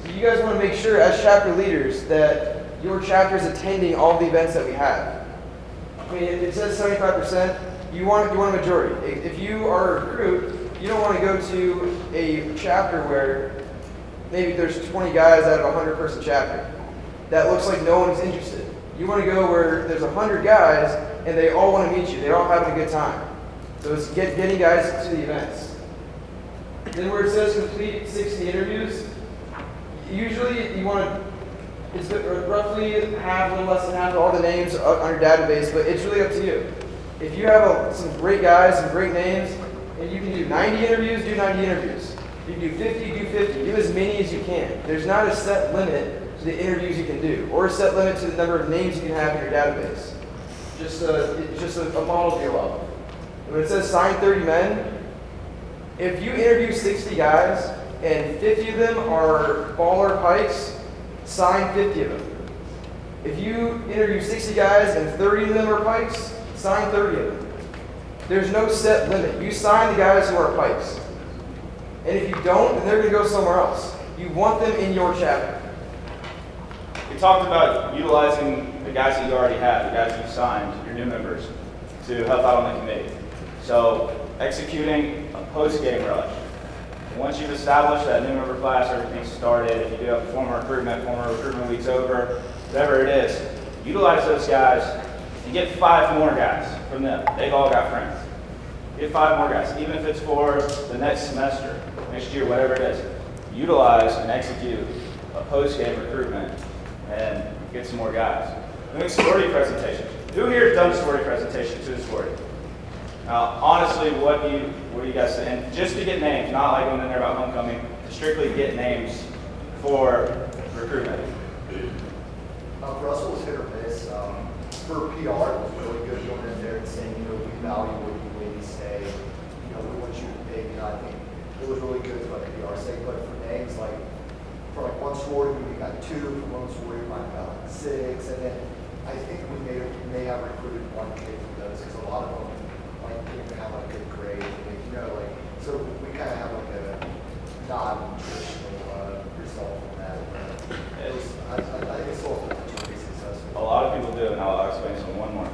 [SPEAKER 1] So you guys want to make sure as chapter leaders that your chapter is attending all the events that we have. I mean, it says 75%. You want a majority. If you are a recruit, you don't want to go to a chapter where maybe there's 20 guys out of a 100-person chapter. That looks like no one's interested. You want to go where there's 100 guys and they all want to meet you. They're all having a good time. So it's getting guys to the events. Then where it says complete 60 interviews, usually you want to, it's roughly half, a little less than half of all the names on your database, but it's really up to you. If you have some great guys, some great names, and you can do 90 interviews, do 90 interviews. If you can do 50, do 50. Do as many as you can. There's not a set limit to the interviews you can do, or a set limit to the number of names you can have in your database. It's just a model to go off. When it says sign 30 men, if you interview 60 guys and 50 of them are baller pikes, sign 50 of them. If you interview 60 guys and 30 of them are pikes, sign 30 of them. There's no set limit. You sign the guys who are pikes. And if you don't, then they're going to go somewhere else. You want them in your chapter.
[SPEAKER 2] We talked about utilizing the guys that you already have, the guys you signed, your new members, to help out on the committee. So executing a post-game rush. Once you've established that new member class, everything's started, if you do have former recruitment week's over, whatever it is, utilize those guys and get 5 more guys from them. They've all got friends. Get 5 more guys, even if it's for the next semester, next year, whatever it is. Utilize and execute a post-game recruitment and get some more guys. Doing sorority presentations. Who here has done a sorority presentation to a sorority? Now, honestly, what do you guys say? And just to get names, not like going in there about homecoming, to strictly get names for recruitment.
[SPEAKER 10] For us, it was hit or miss. For PR, it was really good going in there and saying, we value what you ladies say. We want you to pick. I think it was really good for the PR sake. But for names, for one sorority, we got 2. For one sorority, we might got 6. And then I think we may have recruited 1 kid from those because a lot of them didn't have a good grade. So we kind of have a non-traditional result from that. I think it's also pretty successful.
[SPEAKER 2] A lot of people do, and I'll explain this one more.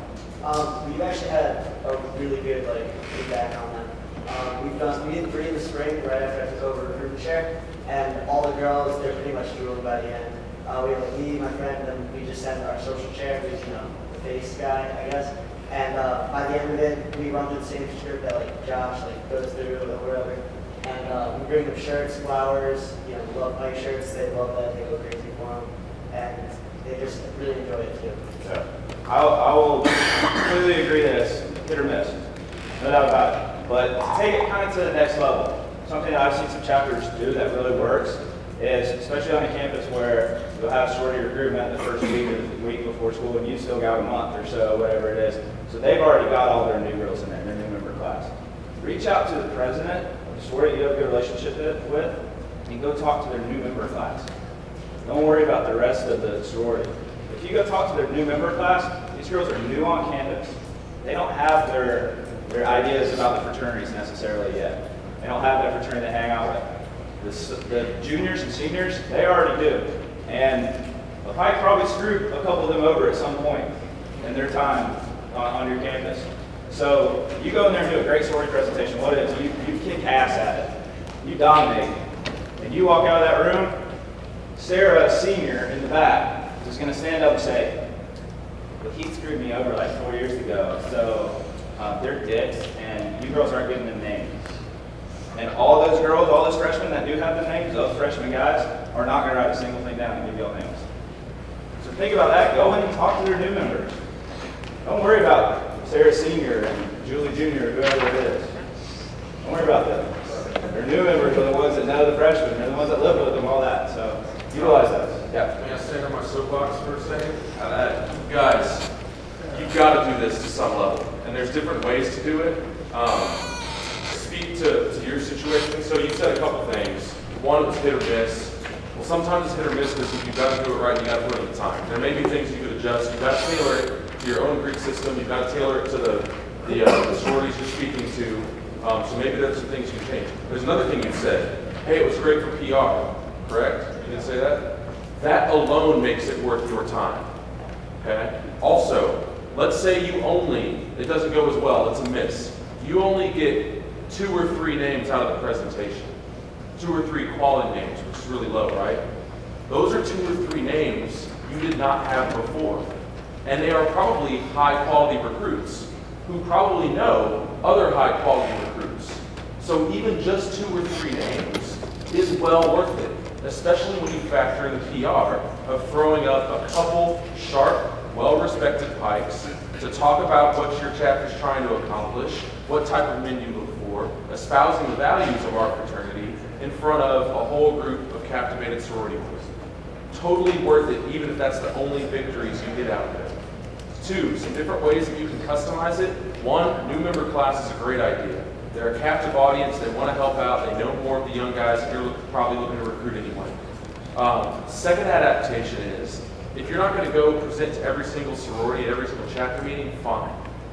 [SPEAKER 11] We've actually had a really good feedback on them. We did 3 in the spring right after I took over recruitment chair, and all the girls, they're pretty much drooling by the end. We have me, my friend, and we just had our social chair, who's the face guy, I guess. And by the end of it, we run through the same script that Josh goes through or whatever. And we bring them shirts, flowers, love bike shirts. They love that. They go crazy for them, and they just really enjoy it too.
[SPEAKER 2] Yeah. I will completely agree that it's hit or miss, no doubt about it. But to take it kind of to the next level, something that I've seen some chapters do that really works is, especially on a campus where you'll have sorority recruitment the first week or the week before school, and you still got a month or so, whatever it is. So they've already got all their new girls in there, their new member class. reach out to the president of the sorority you have a good relationship with, and go talk to their new member class. Don't worry about the rest of the sorority. If you go talk to their new member class, these girls are new on campus. They don't have their ideas about the fraternities necessarily yet. They don't have that fraternity to hang out with. The juniors and seniors, they already do. And the Pike probably screwed a couple of them over at some point in their time on your campus. So you go in there and do a great sorority presentation. What is it? You kick ass at it. You dominate. And you walk out of that room, Sarah, senior in the back, is going to stand up and say, well, he screwed me over like 4 years ago, so they're dicks, and you girls aren't giving them names. And all those girls, all those freshmen that do have the names, those freshman guys, are not going to write a single thing down and give y'all names. So think about that. Go in and talk to their new members. Don't worry about Sarah Senior and Julie Junior, or whoever it is. Don't worry about them. Their new members are the ones that know the freshmen. They're the ones that live with them, all that. So utilize those. Yeah.
[SPEAKER 6] May I stand on my soapbox for a second? Guys, you've got to do this to some level, and there's different ways to do it. Speak to your situation. So you said a couple things. One was hit or miss. Well, sometimes it's hit or miss because you've got to do it right. You got to put it at the time. There may be things you could adjust. You've got to tailor it to your own Greek system. You've got to tailor it to the sororities you're speaking to. So maybe there's some things you can change. There's another thing you said. Hey, it was great for PR. Correct? You didn't say that? That alone makes it worth your time. Okay? Also, let's say it doesn't go as well, it's a miss. You only get 2 or 3 names out of the presentation. 2 or 3 quality names, which is really low, right? Those are 2 or 3 names you did not have before. And they are probably high quality recruits who probably know other high quality recruits. So even just 2 or 3 names is well worth it, especially when you factor in the PR of throwing up a couple sharp, well-respected pikes to talk about what your chapter is trying to accomplish, what type of men you look for, espousing the values of our fraternity in front of a whole group of captivated sorority boys. Totally worth it, even if that's the only victories you get out of it. 2, some different ways that you can customize it. 1, new member class is a great idea. They're a captive audience, they want to help out, they know more of the young guys, and you're probably looking to recruit anyway. Second adaptation is, if you're not going to go present to every single sorority at every single chapter meeting, fine.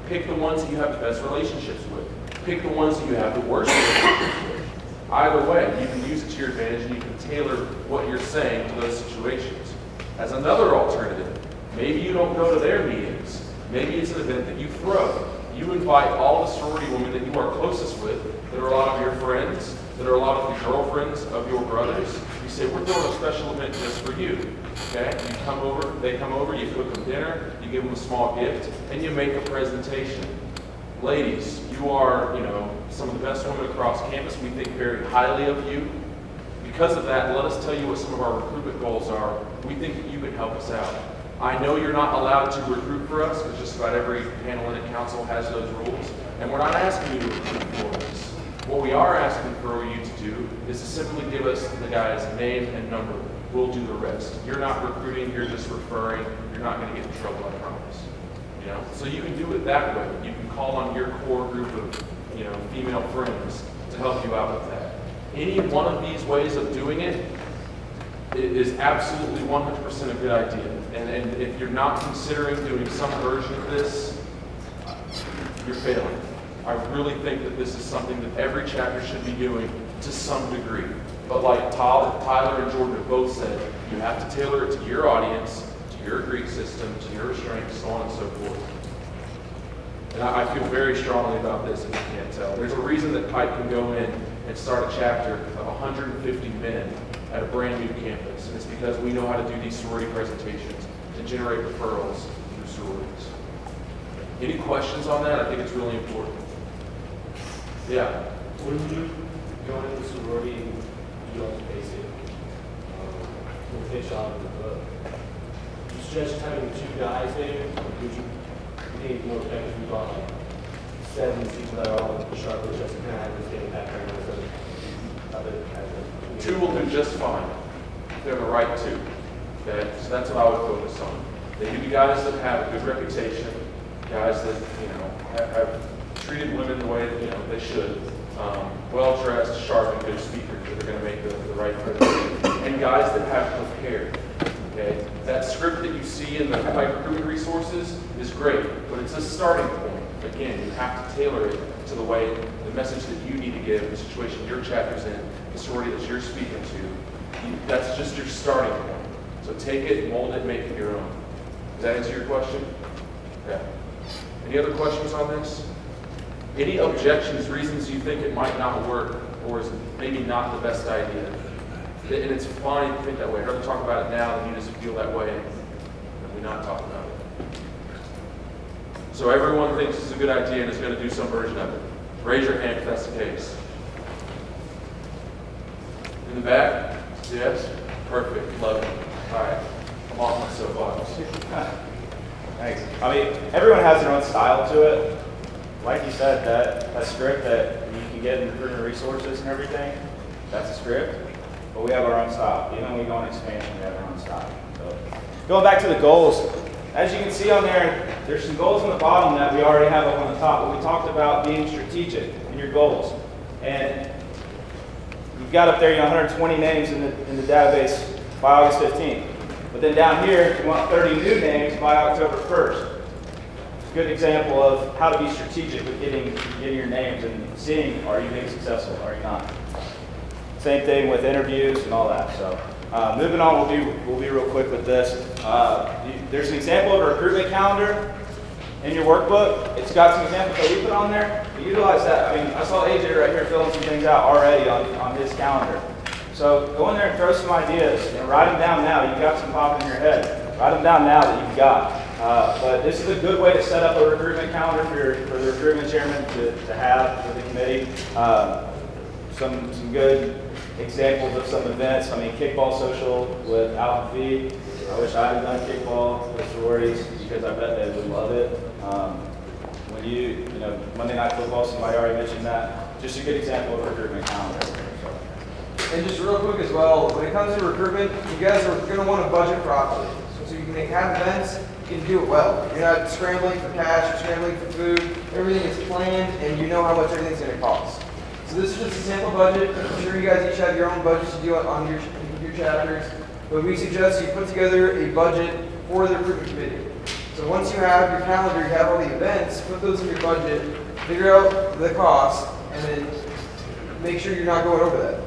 [SPEAKER 6] Pick the ones that you have the best relationships with. Pick the ones that you have the worst relationships with. Either way, you can use it to your advantage and you can tailor what you're saying to those situations. As another alternative, maybe you don't go to their meetings. Maybe it's an event that you throw. You invite all the sorority women that you are closest with, that are a lot of your friends, that are a lot of the girlfriends of your brothers. You say, we're doing a special event just for you. Okay? You come over, they come over, you cook them dinner, you give them a small gift, and you make a presentation. Ladies, you are, some of the best women across campus. We think very highly of you. Because of that, let us tell you what some of our recruitment goals are. We think that you can help us out. I know you're not allowed to recruit for us, because just about every panel in council has those rules. And we're not asking you to recruit for us. What we are asking for you to do is to simply give us the guy's name and number. We'll do the rest. You're not recruiting, you're just referring. You're not going to get in trouble, I promise. So you can do it that way. You can call on your core group of, female friends to help you out with that. Any one of these ways of doing it is absolutely 100% a good idea. And if you're not considering doing some version of this, you're failing. I really think that this is something that every chapter should be doing to some degree. But like Tyler and Jordan have both said, you have to tailor it to your audience, to your Greek system, to your strengths, so on and so forth. And I feel very strongly about this, if you can't tell. There's a reason that Pike can go in and start a chapter of 150 men at a brand new campus. And it's because we know how to do these sorority presentations to generate referrals through sororities. Any questions on that? I think it's really important. Yeah.
[SPEAKER 12] When you go into sorority, you don't basic fish out of the book. You suggest having 2 guys there, would you need more effective? We brought like 7 people that are all sharply just kind of have the same background as other guys.
[SPEAKER 6] 2 will do just fine. They're the right 2. Okay? So that's what I would focus on. They need guys that have a good reputation, guys that, have
[SPEAKER 13] treated women the way they should. Well-dressed, sharp, and good speakers that are going to make the right presentation. And guys that have prepared. Okay? That script that you see in the recruitment resources is great, but it's a starting point. Again, you have to tailor it to the way, the message that you need to give, the situation your chapter's in, the sorority that you're speaking to. That's just your starting point. So take it, mold it, make it your own. Does that answer your question? Okay. Any other questions on this? Any objections, reasons you think it might not work, or is maybe not the best idea? And it's fine to think that way. I'd rather talk about it now than you just feel that way and we not talk about it. So everyone thinks it's a good idea and is going to do some version of it. Raise your hand if that's the case. In the back? Yes? Perfect. Love it. All right. I'm off my soapbox.
[SPEAKER 2] Thanks. I mean, everyone has their own style to it. Like you said, that script that you can get in recruitment resources and everything, that's a script, but we have our own style. Even when we go on expansion, we have our own style. So, going back to the goals, as you can see on there, there's some goals on the bottom that we already have up on the top, but we talked about being strategic in your goals. And you've got up there 120 names in the database by August 15th. But then down here, you want 30 new names by October 1st. Good example of how to be strategic with getting your names and seeing, are you being successful, are you not? Same thing with interviews and all that. So moving on, we'll be real quick with this. There's an example of a recruitment calendar in your workbook. It's got some examples that we put on there. But utilize that. I mean, I saw AJ right here filling some things out already on his calendar. So go in there and throw some ideas and write them down now. You've got some popping in your head. Write them down now that you've got. But this is a good way to set up a recruitment calendar for the recruitment chairman to have with the committee. Some good examples of some events. I mean, kickball social with Alpha Phi. I wish I had done kickball with sororities because I bet they would love it. When you know, Monday Night Football, somebody already mentioned that. Just a good example of a recruitment calendar.
[SPEAKER 1] And just real quick as well, when it comes to recruitment, you guys are going to want to budget properly. So you can have events, you can do it well. You're not scrambling for cash, you're scrambling for food. Everything is planned, and you know how much everything's going to cost. So this is just a sample budget. I'm sure you guys each have your own budgets to do it on your chapters. But we suggest you put together a budget for the recruitment committee. So once you have your calendar, you have all the events, put those in your budget, figure out the cost, and then make sure you're not going over that.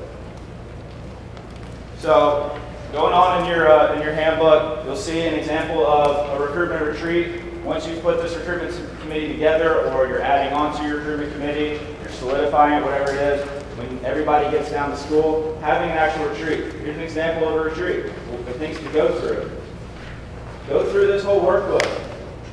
[SPEAKER 2] So, going on in your handbook, you'll see an example of a recruitment retreat. Once you've put this recruitment committee together, or you're adding on to your recruitment committee, you're solidifying it, whatever it is, when everybody gets down to school, having an actual retreat. Here's an example of a retreat, the things to go through. Go through this whole workbook.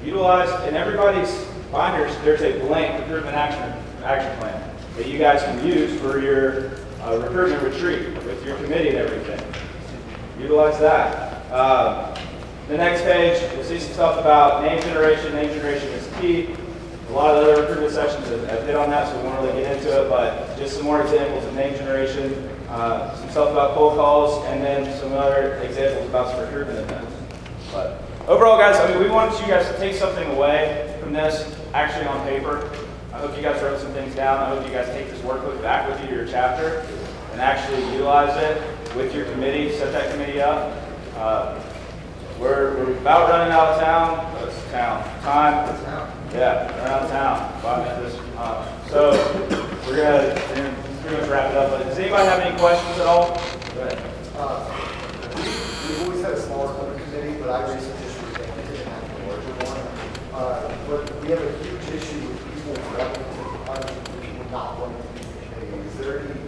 [SPEAKER 2] Utilize, in everybody's binders, there's a blank recruitment action plan that you guys can use for your recruitment retreat with your committee and everything. Utilize that. The next page, you'll see some stuff about name generation. Name generation is key. A lot of the other recruitment sessions have hit on that, so we won't really get into it, but just some more examples of name generation, some stuff about cold calls, and then some other examples about some recruitment events. But overall, guys, I mean, we wanted you guys to take something away from this, actually on paper. I hope you guys wrote some things down. I hope you guys take this workbook back with you to your chapter and actually utilize it with your committee, set that committee up. We're about running out of town. Time. Yeah, we're out of town. 5 minutes. So we're going to pretty much wrap it up. But does anybody have any questions at all? Go ahead.
[SPEAKER 10] We've always had a smaller club committee, but I raised an issue with that. We didn't have a larger one. But we have a huge issue with people wanting to not wanting to be in the committee. Is there any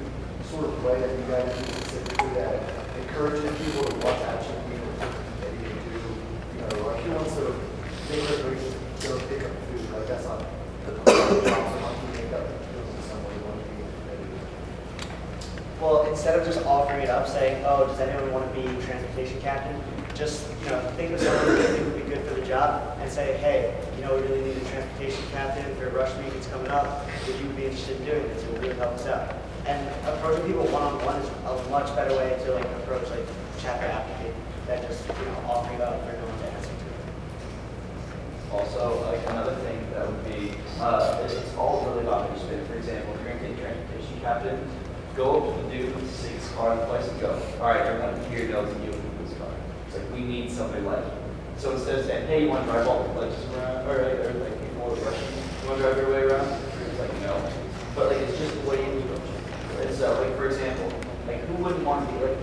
[SPEAKER 10] sort of way that you guys do specifically that encourages people to want to actually be in the committee and do, you know, like who wants to make preparations to go pick up food? Like that's not the job, so how can you make up somebody wanting to be in the committee?
[SPEAKER 11] Well, instead of just offering it up, saying, "Oh, does anyone want to be transportation captain?" Just think of someone who you think would be good for the job, and say, "Hey, we really need a transportation captain for rush meetings coming up. Would you be interested in doing this? It would really help us out." And approaching people one-on-one is a much better way to approach chapter applicant than just offering it up for no one to answer to.
[SPEAKER 7] Also, like another thing that would be, it's all really about who's been. For example, if you're going to get transportation captain, go up to the dude with the 6 car in the place and go, all right, everyone here knows that you have this car. It's like, we need somebody like you. So instead of saying, hey, you want to drive all the places around, or like people with Russian, you want to drive your way around? It's like, no. But like, it's just the way you approach it. It's like, for example, like who wouldn't want to be like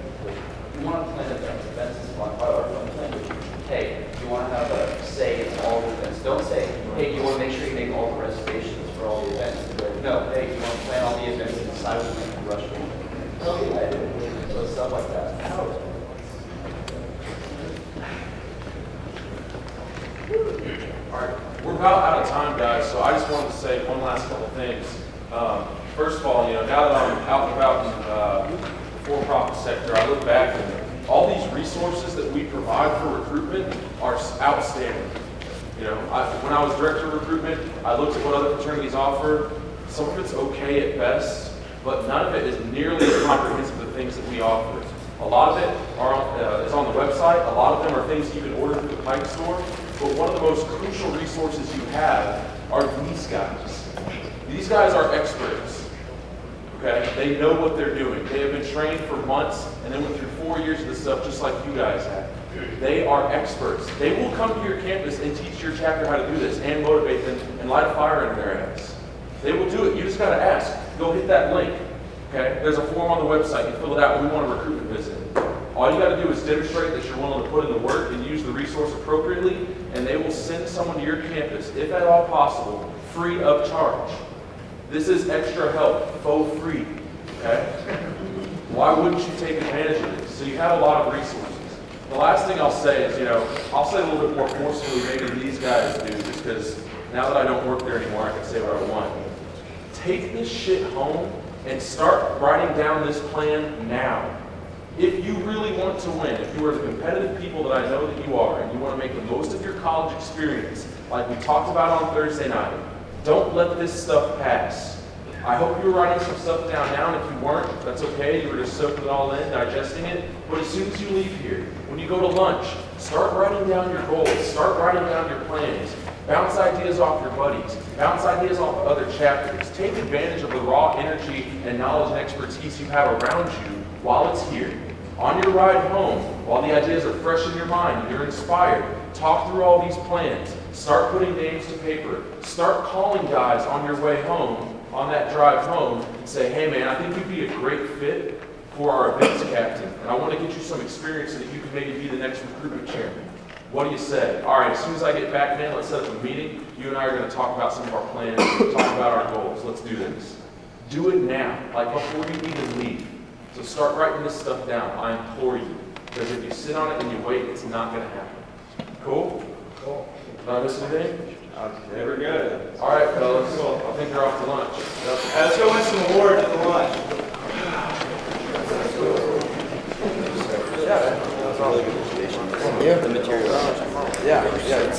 [SPEAKER 7] you want to plan events. Events is fun. Or plan with you. Hey, you want to have a say in all the events. Don't say, hey, you want to make sure you make all the reservations for all the events. Like, no, hey, you want to plan all the events and decide when you rush people. Oh yeah, I do. So stuff like that.
[SPEAKER 13] All right, we're about out of time, guys, so I just wanted to say one last couple things. First of all, now that I'm out and about in the for-profit sector, I look back and all these resources that we provide for recruitment are outstanding. When I was director of recruitment, I looked at what other fraternities offer. Some of it's okay at best, but none of it is nearly as comprehensive as the things that we offer. A lot of it is on the website. A lot of them are things you can order through the Pike store. But one of the most crucial resources you have are these guys. These guys are experts. Okay? They know what they're doing. They have been trained for months and then went through 4 years of this stuff just like you guys have. They are experts. They will come to your campus and teach your chapter how to do this and motivate them and light a fire in their ass. They will do it. You just got to ask. Go hit that link. Okay? There's a form on the website. You fill it out. We want a recruitment visit. All you got to do is demonstrate that you're willing to put in the work and use the resource appropriately, and they will send someone to your campus, if at all possible, free of charge. This is extra help, for free. Okay? Why wouldn't you take advantage of this? So you have a lot of resources. The last thing I'll say is, I'll say a little bit more forcefully maybe than these guys do, just because now that I don't work there anymore, I can say what I want. Take this shit home and start writing down this plan now. If you really want to win, if you are the competitive people that I know that you are, and you want to make the most of your college experience, like we talked about on Thursday night, don't let this stuff pass. I hope you were writing some stuff down now, and if you weren't, that's okay. You were just soaking it all in, digesting it. But as soon as you leave here, when you go to lunch, start writing down your goals. Start writing down your plans. Bounce ideas off your buddies. Bounce ideas off of other chapters. Take advantage of the raw energy and knowledge and expertise you have around you while it's here. On your ride home, while the ideas are fresh in your mind and you're inspired, talk through all these plans. Start putting names to paper. Start calling guys on your way home, on that drive home, and say, hey man, I think you'd be a great fit for our events captain, and I want to get you some experience so that you can maybe be the next recruitment chairman. What do you say? All right, as soon as I get back, man, let's set up a meeting. You and I are going to talk about some of our plans, talk about our goals. Let's do this. Do it now, like before you even leave. So start writing this stuff down. I implore you. Because if you sit on it and you wait, it's not going to happen. Cool? Cool. Did I miss anything?
[SPEAKER 2] Okay, we're good.
[SPEAKER 13] All right, fellas. I think they're off to lunch.
[SPEAKER 2] Let's go win some awards at the lunch.
[SPEAKER 1] Yeah, that was all really good presentation. Yeah. The material. Yeah, yeah.